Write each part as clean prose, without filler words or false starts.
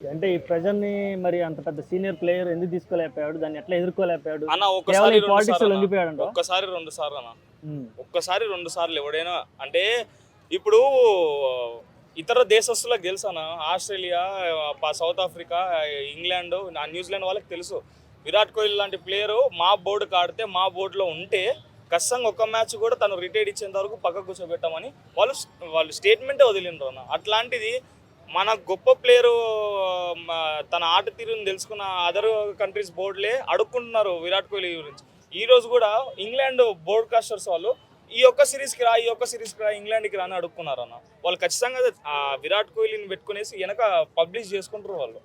అంటే ఈ ప్రెజర్‌ని మరి అంత పెద్ద సీనియర్ ప్లేయర్ ఎందుకు తీసుకోలేకపోయాడు? దాన్ని ఎట్లా ఎదుర్కోలేకపోయాడు? అన్న కేవలం ఒక్కసారి ఈ రెండు పాలిటిక్స్‌లో సార్లు అన్న లొంగిపోయాడంటావా? ఒక్కసారి రెండు సార్లు అన్న హ్మ్. ఒక్కసారి రెండు సార్లు ఎవడైనా అంటే ఇప్పుడు ఇతర దేశస్తులకు తెలుసు అన్న Australia south Africa England New Zealand వాళ్ళకి తెలుసు విరాట్ కోహ్లీ లాంటి ప్లేయరు మా బోర్డుకి ఆడితే మా బోర్డులో ఉంటే ఖచ్చితంగా ఒక మ్యాచ్ కూడా తను రిటైర్డ్ ఇచ్చేంత వరకు పక్కకు కూర్చోబెట్టామని వాళ్ళు వాళ్ళు స్టేట్మెంటే వదిలిండ్రు అన్న అట్లాంటిది మన గొప్ప ప్లేయరు తన ఆట తీరుని తెలుసుకున్న అదర్ కంట్రీస్ బోర్డులే అడుక్కుంటున్నారు విరాట్ కోహ్లీ గురించి ఈ రోజు కూడా ఇంగ్లాండ్ బోర్డ్కాస్టర్స్ వాళ్ళు ఈ ఒక్క సిరీస్కి రా ఇంగ్లాండ్కి రా అని అడుక్కున్నారు అన్న వాళ్ళు ఖచ్చితంగా విరాట్ కోహ్లీని పెట్టుకునేసి వెనక పబ్లిష్ చేసుకుంటారు వాళ్ళు.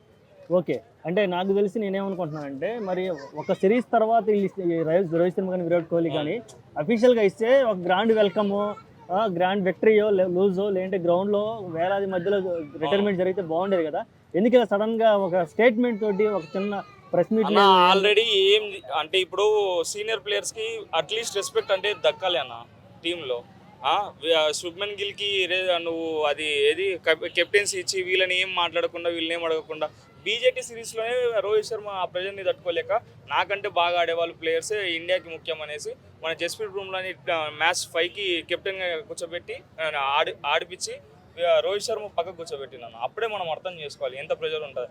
ఓకే. అంటే నాకు తెలిసి నేనేమనుకుంటున్నానంటే, మరి ఒక సిరీస్ తర్వాత ఈ రోహిత్ శర్మ గాని, విరాట్ కోహ్లీ గాని అఫీషియల్‌గా ఇస్తే ఒక గ్రాండ్ వెల్కమో, గ్రాండ్ విక్టరీయో, లూజో లేదంటే గ్రౌండ్‌లో వేలాది మధ్యలో రిటైర్మెంట్ జరిగితే బాగుండేది కదా! ఎందుకు ఇలా సడన్‌గా ఒక స్టేట్మెంట్ తోటి ఒక చిన్న ప్రెస్ మీట్ అన్న ఆల్రెడీ ఏం అంటే ఇప్పుడు సీనియర్ ప్లేయర్స్కి అట్లీస్ట్ రెస్పెక్ట్ అంటే దక్కాలి అన్న టీంలో. శుభ్మన్ గిల్కి నువ్వు అది ఏది కెప్టెన్సీ ఇచ్చి వీళ్ళని ఏం మాట్లాడకుండా వీళ్ళని ఏం అడగకుండా బీజేటీ సిరీస్లోనే రోహిత్ శర్మ ఆ ప్రెజర్ని తట్టుకోలేక నాకంటే బాగా ఆడేవాళ్ళు ప్లేయర్సే ఇండియాకి ముఖ్యం అనేసి మన జస్ప్రీట్ బుమ్రాని మ్యాచ్ 5కి కెప్టెన్గా కూర్చోబెట్టి ఆడిపించి రోహిత్ శర్మ పక్కకు కూర్చోబెట్టినాను అప్పుడే మనం అర్థం చేసుకోవాలి ఎంత ప్రెజర్ ఉంటుంది.